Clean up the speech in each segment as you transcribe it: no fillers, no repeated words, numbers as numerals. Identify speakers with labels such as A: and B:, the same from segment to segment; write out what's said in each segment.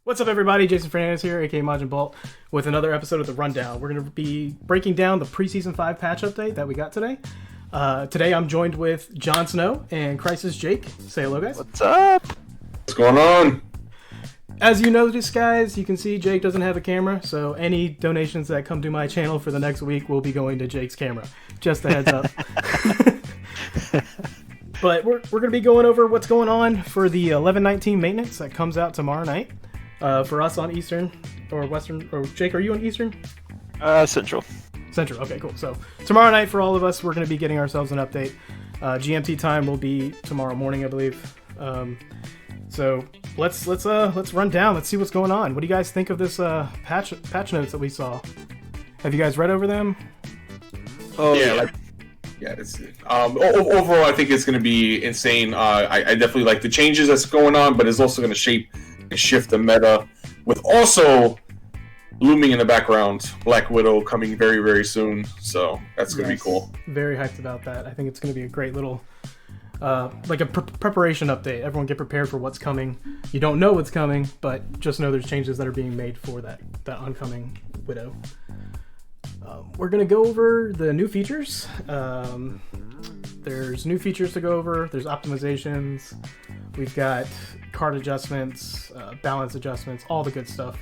A: What's up, everybody? Jason Fernandez here, aka Majin Bolt, with another episode of The Rundown. We're going to be breaking down the Preseason 5 patch update that we got today. Today I'm joined with Jon Snow and CrisisJake. Say hello, guys.
B: What's up?
C: What's going on?
A: As you notice, guys, you can see Jake doesn't have a camera, so any donations that come to my channel for the next week will be going to Jake's camera. Just a heads up. But we're going to be going over what's going on for the 11/19 maintenance that comes out tomorrow night. For us on Eastern or Western, or Jake, are you on Eastern?
B: Central.
A: Central. Okay, cool. So tomorrow night for all of us, we're going to be getting ourselves an update. GMT time will be tomorrow morning, I believe. So let's run down. Let's see what's going on. What do you guys think of this patch notes that we saw? Have you guys read over them?
C: Oh yeah. It's overall, I think it's going to be insane. I definitely like the changes that's going on, but it's also going to shift the meta, with also looming in the background Black Widow coming very, very soon. So that's going to be cool.
A: Very hyped about that. I think it's going to be a great little like a preparation update. Everyone get prepared for what's coming. You don't know what's coming, but just know there's changes that are being made for that oncoming Widow. We're going to go over the new features. There's new features to go over. There's optimizations. We've got card adjustments, balance adjustments, all the good stuff.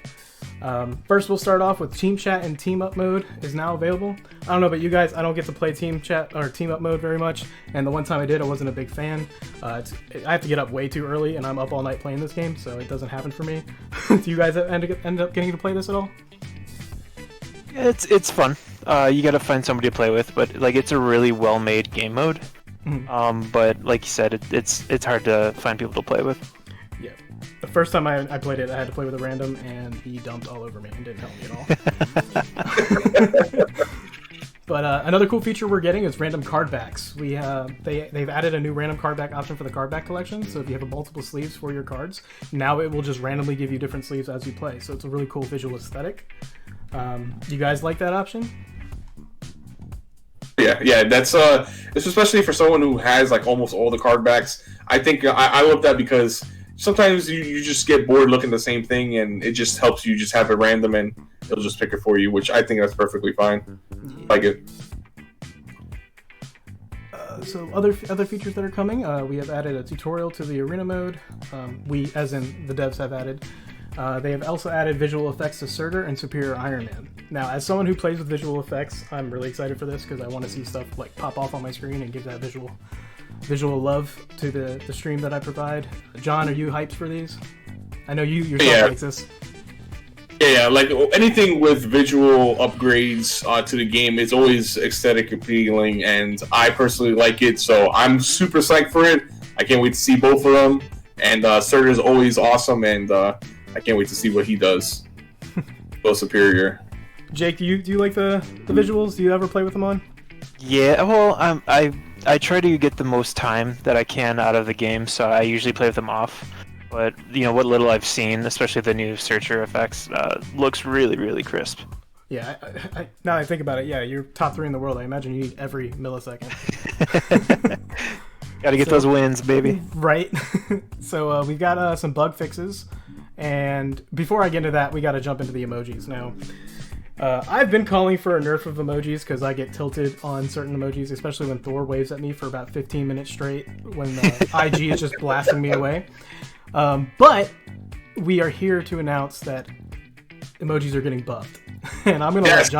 A: First, we'll start off with Team Chat and Team Up mode is now available. I don't know about you guys. I don't get to play Team Chat or Team Up mode very much, and the one time I did, I wasn't a big fan. I have to get up way too early, and I'm up all night playing this game, so it doesn't happen for me. Do you guys end up getting to play this at all?
B: It's fun. You gotta find somebody to play with, but like it's a really well-made game mode. Mm-hmm. But like you said, it's hard to find people to play with.
A: Yeah. The first time I played it, I had to play with a random, and he dumped all over me and didn't help me at all. But another cool feature we're getting is random card backs. They've added a new random card back option for the card back collection. So if you have multiple sleeves for your cards, now it will just randomly give you different sleeves as you play. So it's a really cool visual aesthetic. Do you guys like that option?
C: Yeah, that's it's especially for someone who has like almost all the card backs. I think I love that because sometimes you just get bored looking at the same thing, and it just helps you just have it random and it'll just pick it for you, which I think that's perfectly fine. Yeah. Like it.
A: So other features that are coming, we have added a tutorial to the arena mode. We, as in the devs, have added. They have also added visual effects to Surtur and Superior Iron Man. Now, as someone who plays with visual effects, I'm really excited for this because I want to see stuff like pop off on my screen and give that visual love to the stream that I provide. John, are you hyped for these? I know you yourself likes this.
C: Yeah, like anything with visual upgrades to the game is always aesthetic appealing, and I personally like it, so I'm super psyched for it. I can't wait to see both of them, and Surtur is always awesome, and I can't wait to see what he does. So superior.
A: Jake, do you like the visuals? Do you ever play with them on?
B: Yeah, well, I try to get the most time that I can out of the game, so I usually play with them off. But what little I've seen, especially the new Surtur effects, looks really, really crisp.
A: Yeah, now that I think about it, yeah, you're top 3 in the world. I imagine you need every millisecond.
B: Gotta get those wins, baby.
A: Right. So we've got some bug fixes. And before I get into that, we got to jump into the emojis. Now, I've been calling for a nerf of emojis because I get tilted on certain emojis, especially when Thor waves at me for about 15 minutes straight when IG is just blasting me away. But we are here to announce that emojis are getting buffed. And I'm going to let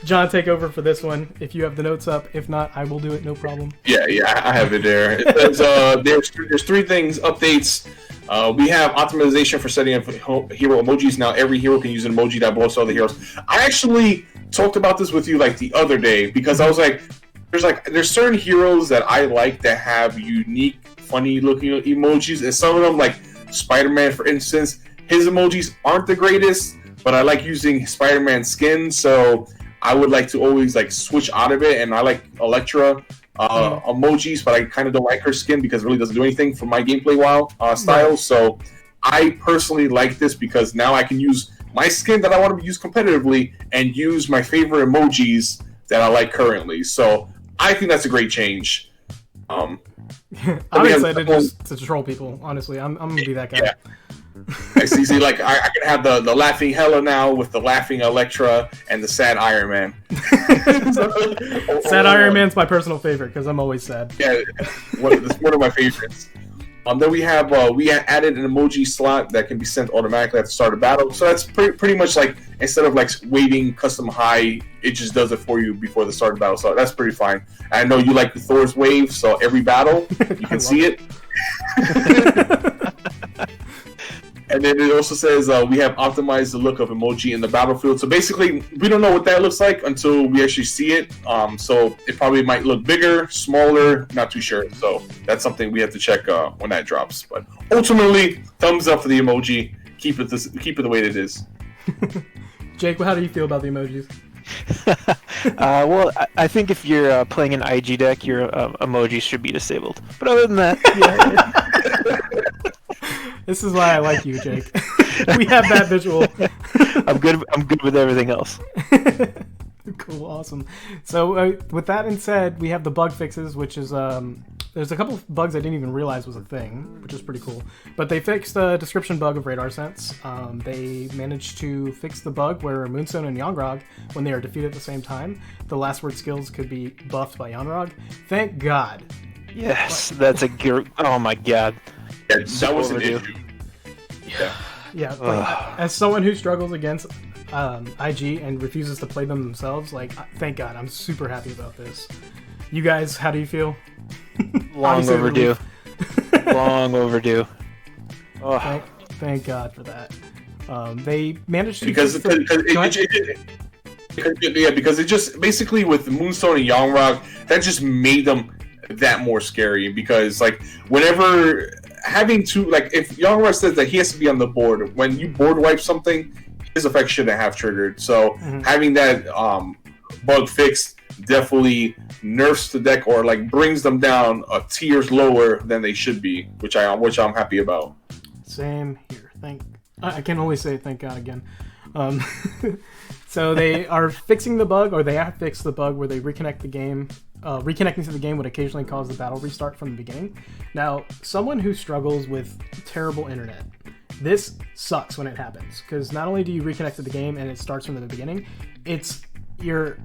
A: John take over for this one. If you have the notes up, if not, I will do it, no problem.
C: Yeah, I have it there. There's 3 things, updates. We have optimization for setting up hero emojis. Now every hero can use an emoji that blows other heroes. I actually talked about this with you like the other day because I was like, there's certain heroes that I like that have unique, funny looking emojis, and some of them, like Spider-Man, for instance, his emojis aren't the greatest, but I like using Spider-Man skin, so I would like to always like switch out of it. And I like Elektra emojis, but I kind of don't like her skin because it really doesn't do anything for my gameplay style. Right. So I personally like this because now I can use my skin that I want to use competitively and use my favorite emojis that I like currently. So I think that's a great change.
A: I'm excited to troll people, honestly. I'm gonna be that guy.
C: I see, like I can have the laughing Hela now with the laughing Elektra and the sad Iron Man.
A: Sad Iron Man's my personal favorite because I'm always sad.
C: Yeah, it's one of my favorites. Then we added an emoji slot that can be sent automatically at the start of battle. So that's pretty much like, instead of like waiting custom high, it just does it for you before the start of battle. So that's pretty fine. I know you like Thor's wave, so every battle you can see it. And then it also says we have optimized the look of emoji in the battlefield. So basically, we don't know what that looks like until we actually see it. So it probably might look bigger, smaller, not too sure. So that's something we have to check when that drops. But ultimately, thumbs up for the emoji. Keep it the way it is.
A: Jake, how do you feel about the emojis?
B: Well, I think if you're playing an IG deck, your emojis should be disabled. But other than that, yeah.
A: This is why I like you, Jake. We have that visual.
B: I'm good with everything else.
A: Cool, awesome. So with that being said, we have the bug fixes, which is there's a couple of bugs I didn't even realize was a thing, which is pretty cool. But they fixed the description bug of radar sense. They managed to fix the bug where Moonstone and Yangrog, when they are defeated at the same time, the last word skills could be buffed by Yangrog. Thank God.
B: Yes, that's oh my God.
C: Yeah, that was an issue.
A: Yeah. Like, as someone who struggles against IG and refuses to play them themselves, like, thank God, I'm super happy about this. You guys, how do you feel?
B: Long overdue. Long overdue.
A: Oh. Thank God for that. They managed to
C: because it just basically with Moonstone and Yangrog, that just made them that more scary. Because like whenever having to, like, if Yangrog says that he has to be on the board when you board wipe something, his effect shouldn't have triggered. So having that bug fixed definitely nerfs the deck, or like brings them down a tiers lower than they should be, which I'm happy about.
A: Same here. I can only say thank God again. So they are fixing the bug, or they have fixed the bug where they reconnect the game. Reconnecting to the game would occasionally cause the battle restart from the beginning. Now, someone who struggles with terrible internet, this sucks when it happens, because not only do you reconnect to the game and it starts from the beginning, you're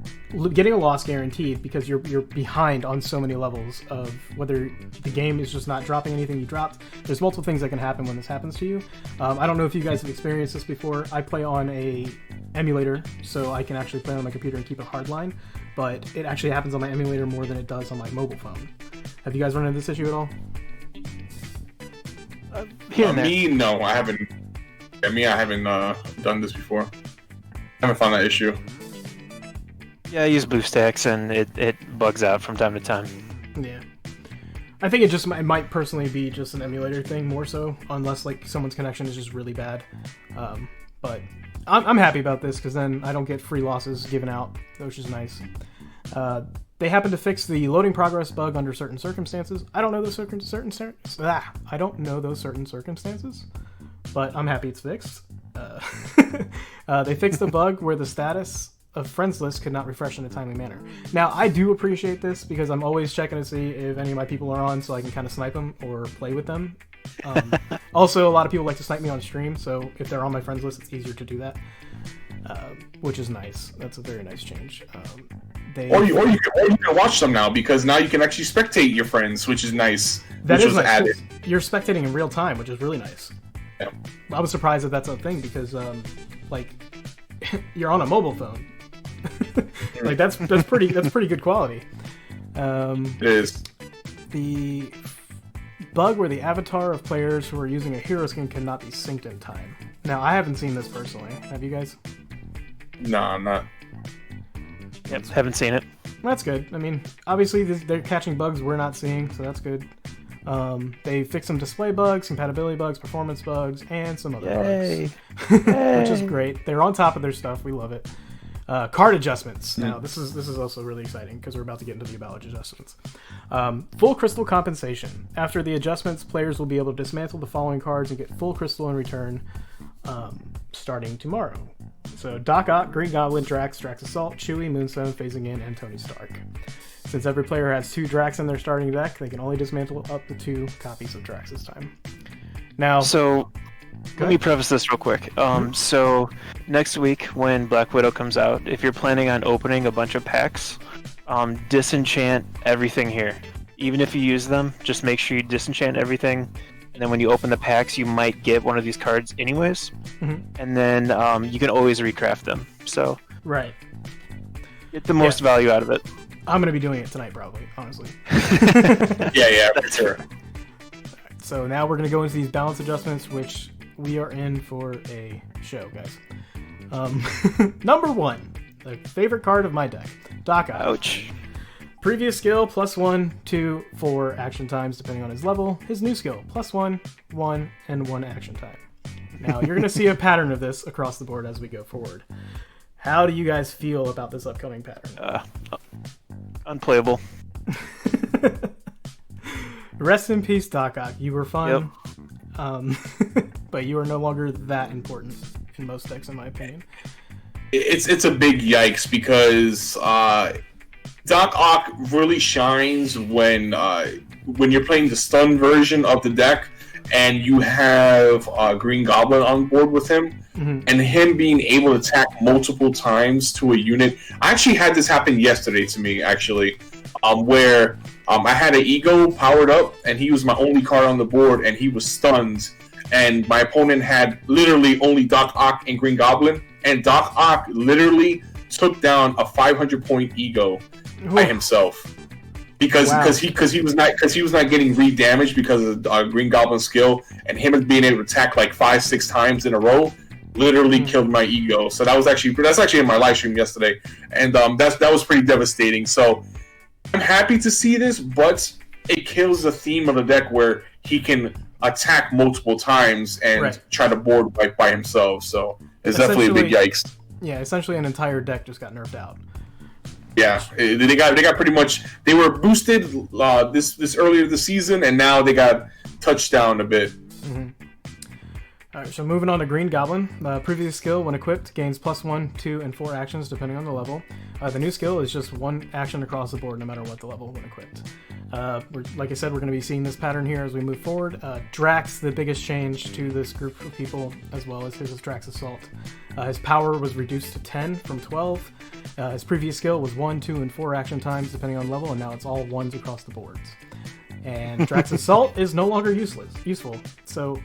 A: getting a loss guaranteed because you're behind on so many levels of whether the game is just not dropping anything you dropped. There's multiple things that can happen when this happens to you. I don't know if you guys have experienced this before. I play on a emulator, so I can actually play on my computer and keep it hardline, but it actually happens on my emulator more than it does on my mobile phone. Have you guys run into this issue at all?
C: No, I haven't. I haven't done this before. I haven't found that issue.
B: Yeah, I use BlueStacks, and it bugs out from time to time.
A: Yeah. I think it might personally be just an emulator thing more so, unless like someone's connection is just really bad. But I'm happy about this because then I don't get free losses given out, which is nice. They happen to fix the loading progress bug under certain circumstances. I don't know those certain circumstances, but I'm happy it's fixed. They fixed the bug where the status of friends list could not refresh in a timely manner. Now, I do appreciate this because I'm always checking to see if any of my people are on so I can kind of snipe them or play with them. Also, a lot of people like to snipe me on stream, so if they're on my friends list, it's easier to do that, which is nice. That's a very nice change.
C: Or you can watch them now, because now you can actually spectate your friends, which is nice.
A: That is nice. Added. You're spectating in real time, which is really nice.
C: Yeah. I
A: was surprised that that's a thing because, like, you're on a mobile phone. Like that's pretty good quality.
C: It is.
A: The bug where the avatar of players who are using a hero skin cannot be synced in time. Now, I haven't seen this personally. Have you guys?
C: No, I'm not.
B: Yep, haven't seen it.
A: That's good. I mean, obviously they're catching bugs we're not seeing, so that's good. They fixed some display bugs, compatibility bugs, performance bugs, and some other bugs, which is great. They're on top of their stuff. We love it. Card adjustments. Now, this is also really exciting because we're about to get into the about adjustments. Full crystal compensation. After the adjustments, players will be able to dismantle the following cards and get full crystal in return, starting tomorrow. So Doc Ock, Green Goblin, Drax Assault, Chewie, Moonstone, phasing in, and Tony Stark. Since every player has 2 Drax in their starting deck, they can only dismantle up to 2 copies of Drax this time. Now,
B: so Let me preface this real quick. So next week when Black Widow comes out, if you're planning on opening a bunch of packs, disenchant everything here. Even if you use them, just make sure you disenchant everything. And then when you open the packs, you might get one of these cards anyways. And then you can always recraft them. So
A: right.
B: Get the most value out of it.
A: I'm going to be doing it tonight, probably, honestly.
C: yeah, for sure.
A: So now we're going to go into these balance adjustments, which we are in for a show, guys. Number 1, the favorite card of my deck, Doc Ock.
B: Ouch.
A: Previous skill, +1, 2, 4 action times, depending on his level. His new skill, +1, 1, and 1 action time. Now, you're going to see a pattern of this across the board as we go forward. How do you guys feel about this upcoming pattern?
B: Unplayable.
A: Rest in peace, Doc Ock. You were fun, but you are no longer that important in most decks, in my opinion.
C: It's a big yikes because Doc Ock really shines when you're playing the stun version of the deck and you have Green Goblin on board with him, and him being able to attack multiple times to a unit. I actually had this happen yesterday to me, actually, where I had an Ego powered up, and he was my only card on the board, and he was stunned, and my opponent had literally only Doc Ock and Green Goblin, and Doc Ock literally took down a 500-point Ego by himself. Because he was not getting re-damaged because of Green Goblin's skill, and him being able to attack like 5-6 times in a row literally killed my Ego. So that's actually in my live stream yesterday, and that was pretty devastating. So I'm happy to see this, but it kills the theme of the deck where he can attack multiple times and try to board by himself. So it's definitely a big yikes.
A: Yeah, essentially an entire deck just got nerfed out.
C: Yeah, they got pretty much. They were boosted this earlier this season, and now they got touched down a bit.
A: All right, so moving on to Green Goblin. Previous skill, when equipped, gains +1, 2, and 4 actions depending on the level. The new skill is just 1 action across the board, no matter what the level when equipped. Like I said, we're going to be seeing this pattern here as we move forward. Drax, the biggest change to this group of people, as well as his Drax Assault. His power was reduced to 10 from 12. His previous skill was 1, 2, and 4 action times depending on level, and now it's all 1s across the boards. And Drax Assault is no longer useful. So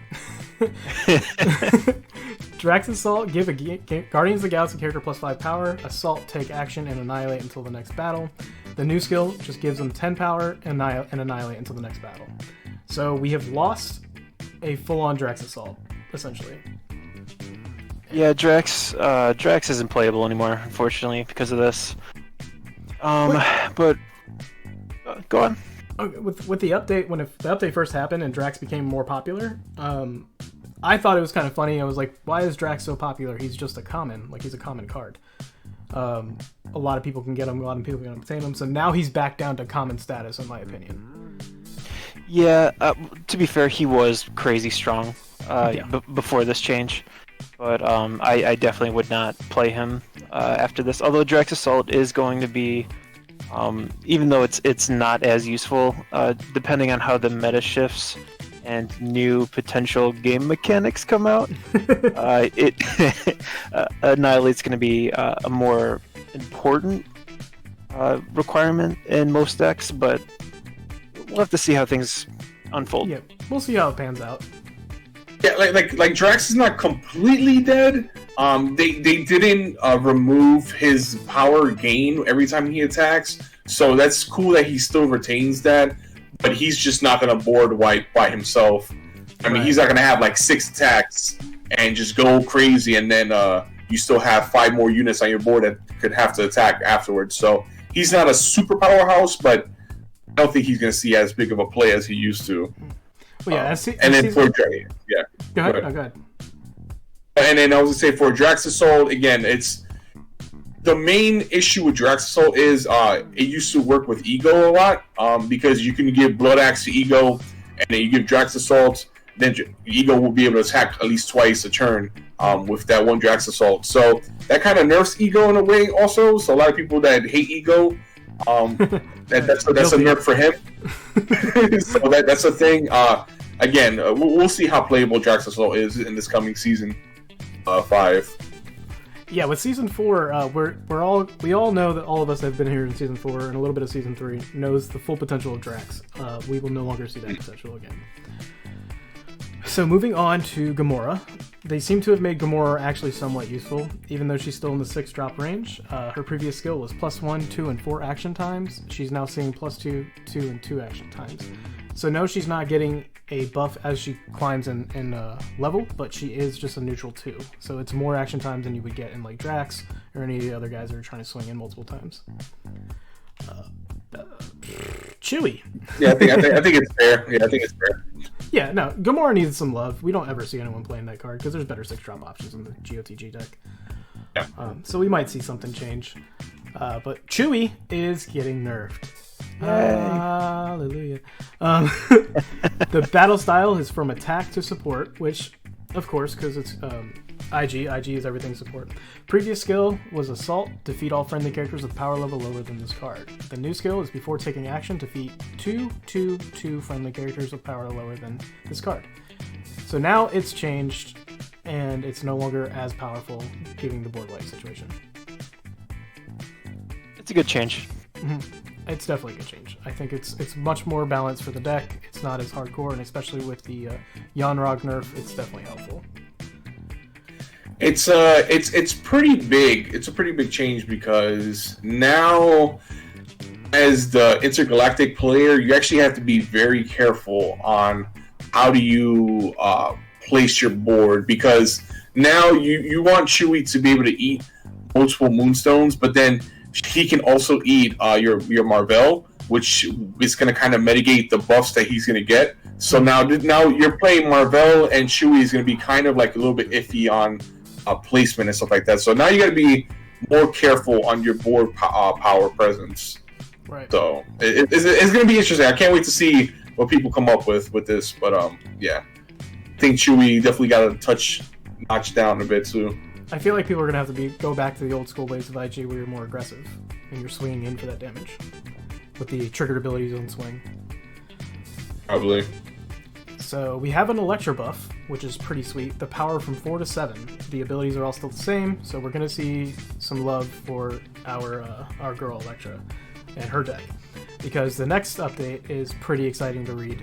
A: Drax Assault, give a Guardians of the Galaxy character +5 power. Assault, take action and annihilate until the next battle. The new skill just gives them 10 power and annihilate until the next battle. So we have lost a full-on Drax Assault, essentially.
B: Yeah, Drax isn't playable anymore, unfortunately, because of this. But go on.
A: With the update, when the update first happened and Drax became more popular, I thought it was kind of funny. I was like, why is Drax so popular? He's just a common, he's a common card. A lot of people can get him, a lot of people can obtain him. So now he's back down to common status, in my opinion.
B: Yeah, to be fair, he was crazy strong before this change. But I definitely would not play him after this. Although Drax Assault is going to be, even though it's not as useful, depending on how the meta shifts and new potential game mechanics come out, Annihilate's going to be a more important requirement in most decks, but we'll have to see how things unfold.
A: Yeah, we'll see how it pans out.
C: Yeah, like Drax is not completely dead. They didn't remove his power gain every time he attacks, so that's cool that he still retains that. But he's just not gonna board wipe by himself. I mean, he's not gonna have like 6 attacks and just go crazy, and then you still have 5 more units on your board that could have to attack afterwards. So he's not a super powerhouse, but I don't think he's gonna see as big of a play as he used to.
A: Well, yeah,
C: and then for Drax,
A: Go ahead. Oh, go ahead.
C: And then I was gonna say for Drax Assault, again, it's the main issue with Drax Assault is it used to work with Ego a lot because you can give Blood Axe to Ego, and then you give Drax Assault, then Ego will be able to attack at least twice a turn with that one Drax Assault. So that kind of nerfs Ego in a way also. So a lot of people that hate Ego, that's a nerf for him. So that's the thing. again, we'll see how playable Drax Assault is in this coming season 5.
A: Yeah, with season 4, we all know that all of us have been here in season 4 and a little bit of season 3 knows the full potential of Drax. We will no longer see that potential again. So moving on to Gamora, they seem to have made Gamora actually somewhat useful, even though she's still in the 6 drop range. Her previous skill was +1, 2, and 4 action times. She's now seeing +2, 2, and 2 action times. So no, she's not getting a buff as she climbs in level, but she is just a neutral 2. So it's more action times than you would get in like Drax or any of the other guys that are trying to swing in multiple times. Chewie.
C: Yeah, I think it's fair. Yeah, I think it's fair.
A: Yeah, no, Gamora needs some love. We don't ever see anyone playing that card because there's better 6-drop options in the GOTG deck.
C: Yeah.
A: So we might see something change. But Chewie is getting nerfed. Hallelujah. The battle style is from attack to support, which, of course, because it's IG is everything support. Previous skill was Assault, defeat all friendly characters with power level lower than this card. The new skill is before taking action, defeat 2 friendly characters with power lower than this card. So now it's changed, and it's no longer as powerful, giving the board wipe situation.
B: It's a good change.
A: Mm-hmm. It's definitely a good change. I think it's much more balanced for the deck. It's not as hardcore, and especially with the Yanrog nerf, it's definitely helpful.
C: It's pretty big. It's a pretty big change because now, as the intergalactic player, you actually have to be very careful on how do you place your board, because now you want Chewie to be able to eat multiple Moonstones, but then he can also eat your Marvel, which is going to kind of mitigate the buffs that he's going to get. So now you're playing Marvel, and Chewie is going to be kind of like a little bit iffy on placement and stuff like that. So now you got to be more careful on your board power presence.
A: Right.
C: So it's going to be interesting. I can't wait to see what people come up with this. But yeah, I think Chewie definitely got a notch down a bit too.
A: I feel like people are going to have to go back to the old school ways of IG where you're more aggressive and you're swinging in for that damage with the triggered abilities on swing.
C: Probably.
A: So we have an Electra buff, which is pretty sweet. The power from 4 to 7. The abilities are all still the same, so we're going to see some love for our girl Electra and her deck. Because the next update is pretty exciting to read.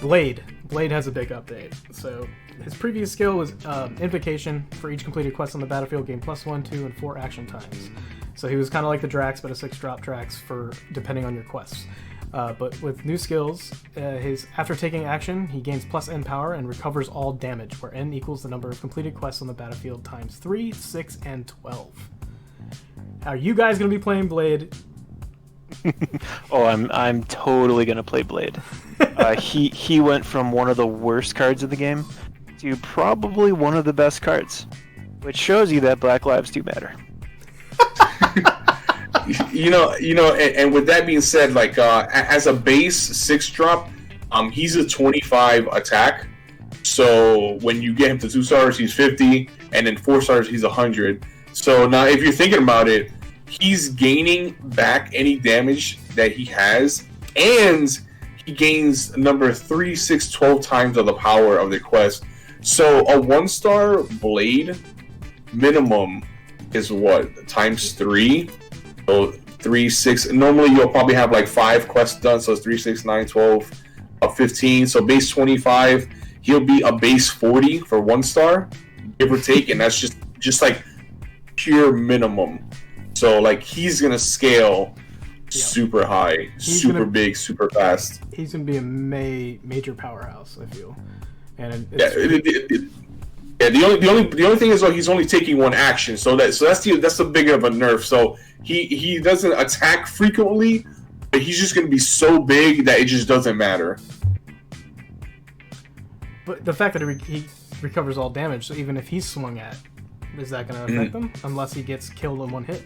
A: Blade. Blade has a big update. So his previous skill was Invocation. For each completed quest on the battlefield, gain +1, 2, and 4 action times. So he was kind of like the Drax, but a 6-drop Drax for depending on your quests. But with new skills, after taking action, he gains +N power and recovers all damage, where N equals the number of completed quests on the battlefield times 3, 6, and 12. Are you guys going to be playing Blade?
B: Oh, I'm totally gonna play Blade. He went from one of the worst cards of the game to probably one of the best cards, which shows you that Black Lives do matter.
C: You know, and with that being said, like as a base 6-drop, he's a 25 attack. So when you get him to 2 stars, he's 50, and then 4 stars, he's 100. So now, if you're thinking about it, he's gaining back any damage that he has, and he gains number 3, 6, 12 times of the power of the quest. So a 1-star Blade minimum is what? Times 3? So 3, 6. Normally you'll probably have like 5 quests done, so it's 3, 6, 9, 12, 15. So base 25, he'll be a base 40 for 1-star, give or take, and that's just like pure minimum. So like he's gonna scale super high, big, super fast.
A: He's gonna be a major powerhouse, I feel. And
C: the only thing is though, he's only taking 1 action, so that's the bigger of a nerf. So he doesn't attack frequently, but he's just gonna be so big that it just doesn't matter.
A: But the fact that he recovers all damage, so even if he's swung at, is that going to affect him? Unless he gets killed in 1 hit.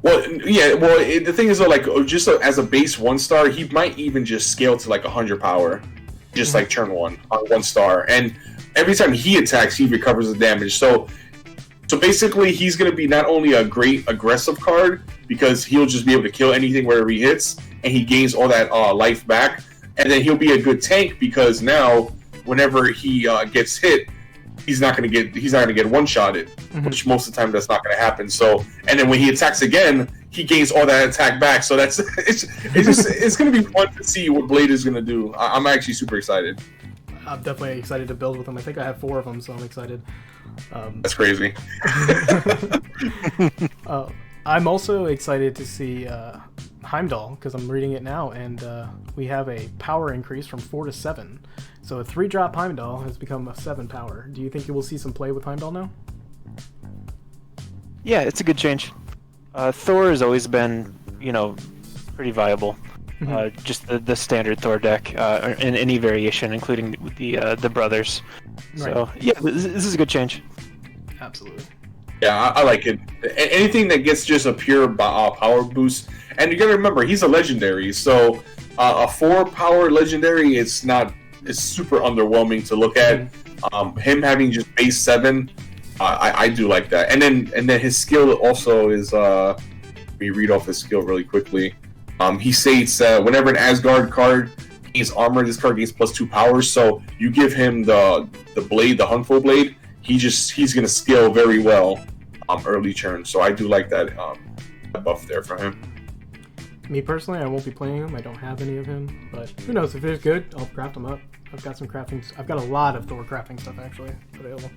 C: Well, yeah. Well, the thing is, though, like just as a base 1-star, he might even just scale to like 100 power, just like turn 1 on 1-star, and every time he attacks, he recovers the damage. So basically, he's going to be not only a great aggressive card because he'll just be able to kill anything wherever he hits, and he gains all that life back. and then he'll be a good tank because now whenever he gets hit, he's not gonna get one-shotted, which most of the time that's not gonna happen. So, and then when he attacks again, he gains all that attack back. So it's gonna be fun to see what Blade is gonna do. I'm actually super excited.
A: I'm definitely excited to build with him. I think I have 4 of them, so I'm excited.
C: That's crazy.
A: I'm also excited to see Heimdall, because I'm reading it now, and we have a power increase from 4 to 7. So a 3-drop Heimdall has become a 7 power. Do you think you will see some play with Heimdall now?
B: Yeah, it's a good change. Thor has always been, pretty viable. Just the standard Thor deck in any variation, including the brothers. So yeah, this is a good change.
A: Absolutely.
C: Yeah, I like it. Anything that gets just a pure power boost, and you gotta remember he's a legendary. So a 4 power legendary, it's super underwhelming to look at. Him having just base 7, I do like that. And then his skill also is. Let me read off his skill really quickly. He states whenever an Asgard card gains armor, this card gains +2 powers. So you give him the blade, the Hunful blade. He's gonna scale very well early turn. So I do like that buff there for him.
A: Me personally, I won't be playing him. I don't have any of him, but who knows? If it's good, I'll craft him up. I've got some crafting. I've got a lot of Thor crafting stuff actually available.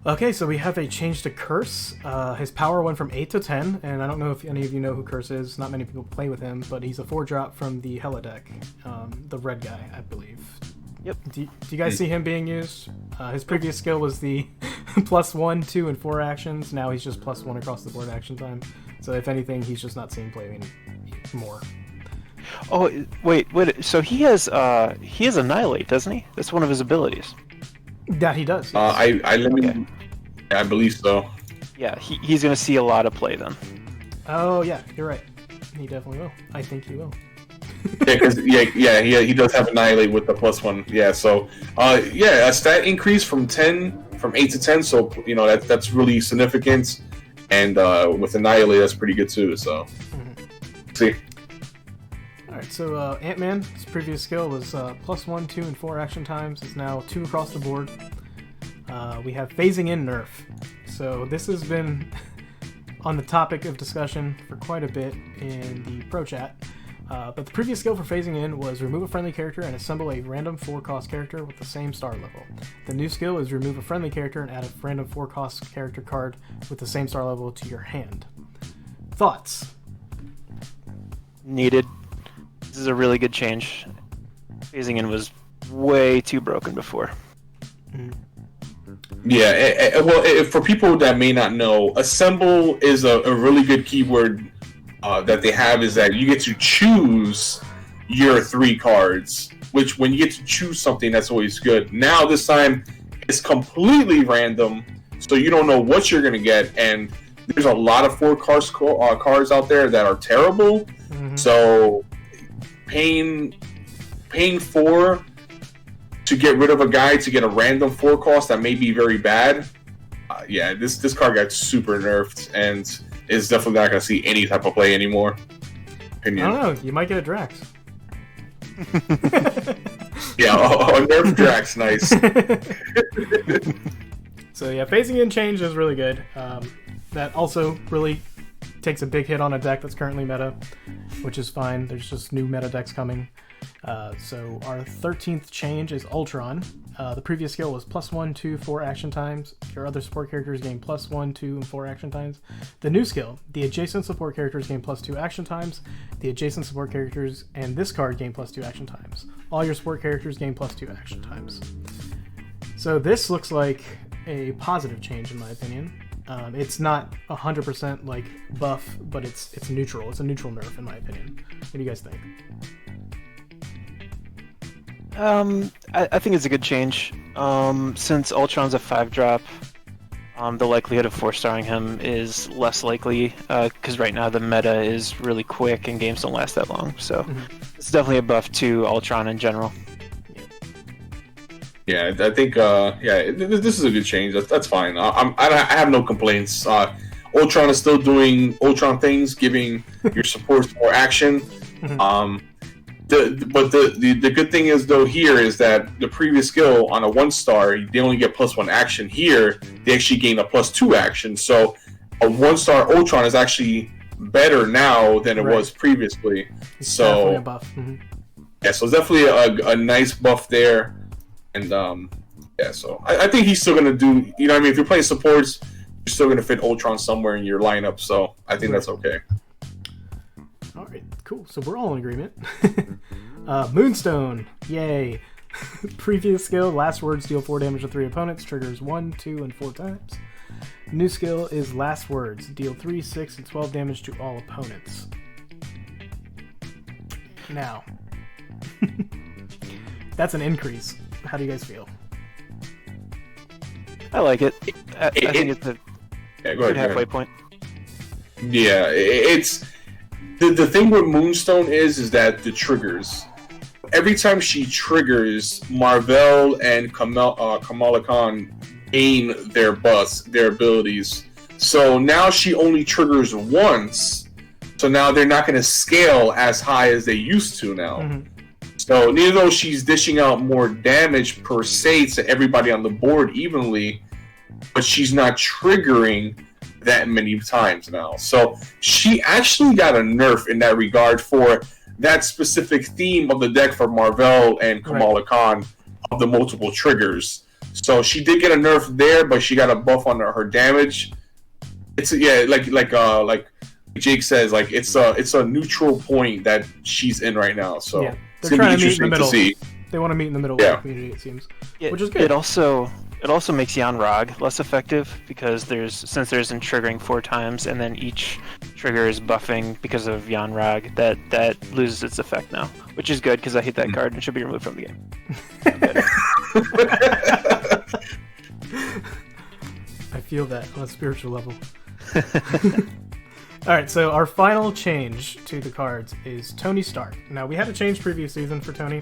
A: Okay, so we have a change to Curse. His power went from 8 to 10, and I don't know if any of you know who Curse is. Not many people play with him, but he's a 4-drop from the Hela deck, the red guy, I believe.
B: Yep.
A: Do you guys see him being used? His previous skill was the +1, 2, and 4 actions. Now he's just +1 across the board action time. So if anything, he's just not seeing play more.
B: Oh wait. So he has Annihilate, doesn't he? That's one of his abilities.
A: That he does.
B: Yes.
C: I believe so.
B: Yeah, he's gonna see a lot of play then.
A: Oh yeah, you're right. He definitely will. I think he will.
C: He does have Annihilate with the +1. Yeah, so a stat increase from 8 to 10. So that's really significant, and with Annihilate, that's pretty good too. So see.
A: Alright, so Ant-Man, his previous skill was +1, 2, and 4 action times. It's now 2 across the board. We have phasing in nerf. So this has been on the topic of discussion for quite a bit in the pro chat. But the previous skill for phasing in was remove a friendly character and assemble a random 4-cost character with the same star level. The new skill is remove a friendly character and add a random 4-cost character card with the same star level to your hand. Thoughts?
B: Needed. This is a really good change. Phasing in was way too broken before.
C: Yeah, for people that may not know, assemble is a really good keyword that they have, is that you get to choose your 3 cards, which when you get to choose something, that's always good. Now this time, it's completely random, so you don't know what you're going to get, and there's a lot of 4-cards out there that are terrible, so paying 4 to get rid of a guy to get a random 4-cost that may be very bad. This card got super nerfed and is definitely not going to see any type of play anymore. Opinion.
A: I don't know. You might get a Drax.
C: A nerf Drax, nice.
A: So yeah, phasing in change is really good. That also really takes a big hit on a deck that's currently meta, which is fine. There's just new meta decks coming. So our 13th change is Ultron. The previous skill was +1, 2, 4 action times. Your other support characters gain +1, 2, and 4 action times. The new skill, the adjacent support characters gain +2 action times. The adjacent support characters and this card gain +2 action times. All your support characters gain +2 action times. So this looks like a positive change in my opinion. It's not 100% like buff, but it's neutral. It's a neutral nerf in my opinion. What do you guys think?
B: I think it's a good change. Since Ultron's a 5-drop, the likelihood of 4-starring him is less likely, because right now the meta is really quick and games don't last that long. So it's definitely a buff to Ultron in general.
C: Yeah, I think this is a good change. That's fine. I have no complaints. Ultron is still doing Ultron things, giving your supports more action. The good thing is though here is that the previous skill on a 1-star they only get +1 action. Here they actually gain a +2 action. So a 1-star Ultron is actually better now than it was previously.
A: It's definitely a buff.
C: Yeah, so it's definitely a nice buff there, and yeah. So I think he's still gonna do. You know what I mean? If you're playing supports, you're still gonna fit Ultron somewhere in your lineup. So I think that's okay.
A: All right, cool. So we're all in agreement. Moonstone, yay! Previous skill, last words deal 4 damage to 3 opponents, triggers 1, 2, and 4 times. New skill is last words, deal 3, 6, and 12 damage to all opponents. Now, that's an increase. How do you guys feel?
B: I like it. I think it's a good halfway point.
C: Yeah, it's the thing with Moonstone is that the triggers. Every time she triggers, Marvel and Kamala Khan gain their buffs, their abilities. So now she only triggers once. So now they're not going to scale as high as they used to now. So even though she's dishing out more damage per se to everybody on the board evenly, but she's not triggering that many times now. So she actually got a nerf in that regard for that specific theme of the deck for Marvel and Kamala Khan of the multiple triggers. So she did get a nerf there, but she got a buff on her damage. It's like Jake says, like it's a neutral point that she's in right now. So
A: yeah,
C: it's
A: they're
C: gonna
A: trying
C: be
A: to meet in the
C: interesting
A: middle.
C: to see.
A: They want to meet in the middle with the community, it seems, which is good.
B: It also makes Jan Rog less effective because since there's an triggering 4 times and then each trigger is buffing because of Jan Rog, that loses its effect now, which is good because I hate that card and should be removed from the game.
A: I feel that on a spiritual level. Alright, so our final change to the cards is Tony Stark. Now, we had a change previous season for Tony.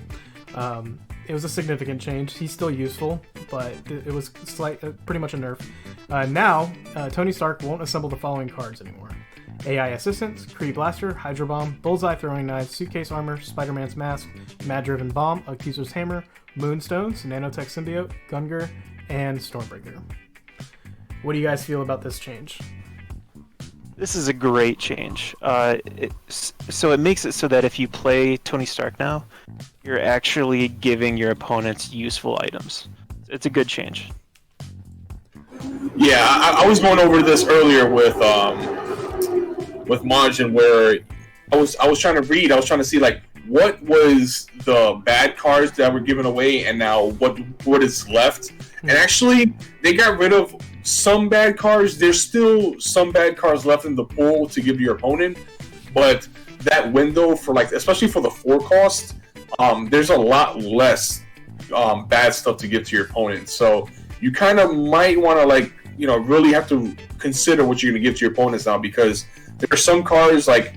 A: It was a significant change. He's still useful, but it was pretty much a nerf. Now, Tony Stark won't assemble the following cards anymore. AI Assistants, Kree Blaster, Hydro Bomb, Bullseye Throwing Knives, Suitcase Armor, Spider-Man's Mask, Mad Driven Bomb, Accuser's Hammer, Moonstones, Nanotech Symbiote, Gungar, and Stormbreaker. What do you guys feel about this change?
B: This is a great change. So it makes it so that if you play Tony Stark now, you're actually giving your opponents useful items. It's a good change.
C: Yeah, I was going over this earlier with Margin, where I was trying to read. I was trying to see like what was the bad cards that were given away, and now what is left. And actually, they got rid of some bad cards. There's still some bad cards left in the pool to give your opponent, but that window for especially for the 4 cost, there's a lot less bad stuff to give to your opponent. So you kind of might want to really have to consider what you're going to give to your opponents now, because there are some cards that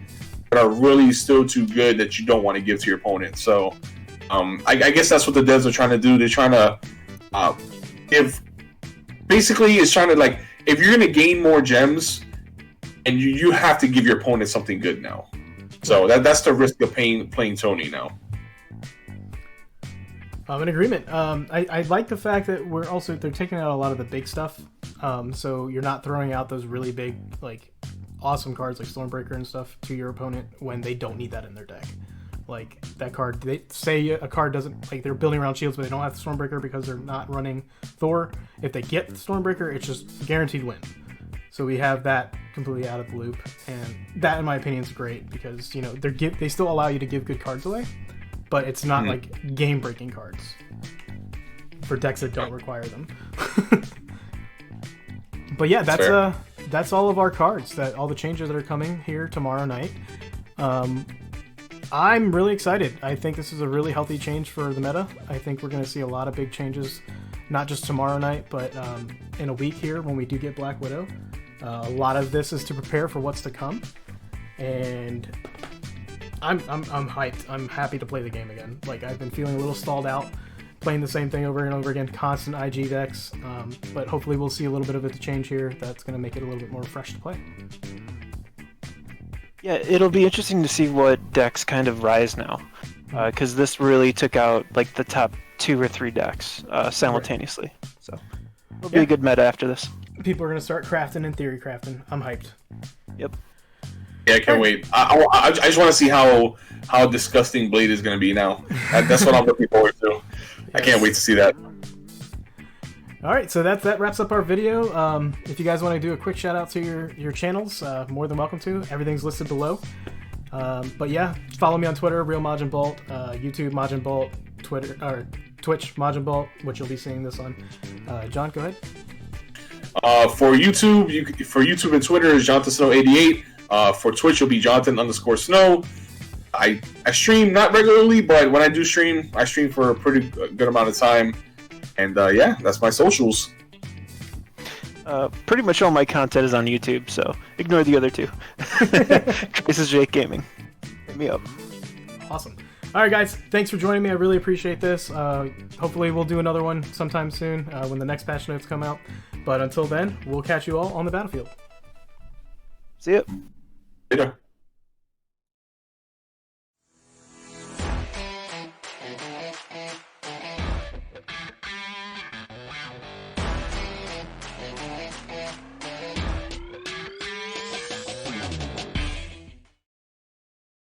C: are really still too good that you don't want to give to your opponent. So I guess that's what the devs are trying to do. They're trying to basically it's trying to if you're going to gain more gems, and you have to give your opponent something good now. So that's the risk of playing Tony now.
A: I'm in agreement. I like the fact that they're taking out a lot of the big stuff. So you're not throwing out those really big, awesome cards like Stormbreaker and stuff to your opponent when they don't need that in their deck. Like that card, they say a card doesn't, they're building around shields, but they don't have the Stormbreaker because they're not running Thor. If they get the Stormbreaker, it's just guaranteed win. So we have that completely out of the loop, and that, in my opinion, is great because they still allow you to give good cards away, but it's not game-breaking cards for decks that don't require them. But yeah, that's all of our cards. All the changes that are coming here tomorrow night. I'm really excited. I think this is a really healthy change for the meta. I think we're going to see a lot of big changes, not just tomorrow night, but in a week here when we do get Black Widow. A lot of this is to prepare for what's to come, and I'm hyped. I'm happy to play the game again. I've been feeling a little stalled out, playing the same thing over and over again, constant IG decks, but hopefully we'll see a little bit of a change here that's going to make it a little bit more fresh to play.
B: Yeah, it'll be interesting to see what decks kind of rise now. because this really took out like the top 2 or 3 decks simultaneously. So it'll be a good meta after this.
A: People are gonna start crafting and theory crafting. I'm hyped.
B: Yep.
C: Yeah, I can't wait. I just want to see how disgusting Blade is going to be now. That's what I'm looking forward to. Yes. I can't wait to see that.
A: All right, so that wraps up our video. If you guys want to do a quick shout out to your channels, more than welcome to. Everything's listed below. But yeah, follow me on Twitter, Real Majin Bolt, YouTube Majin Bolt, Twitter or Twitch Majin Bolt, which you'll be seeing this on. John, go ahead.
C: For YouTube and Twitter is Jonathan Snow 88. For Twitch, it'll be Jonathan_Snow. I stream not regularly, but when I do stream, I stream for a pretty good amount of time. And yeah, that's my socials.
B: Pretty much all my content is on YouTube, so ignore the other 2. CrisisJake Gaming. Hit me up.
A: Awesome. All right, guys. Thanks for joining me. I really appreciate this. Hopefully, we'll do another one sometime soon when the next patch notes come out. But until then, we'll catch you all on the battlefield.
B: See ya.
C: Later.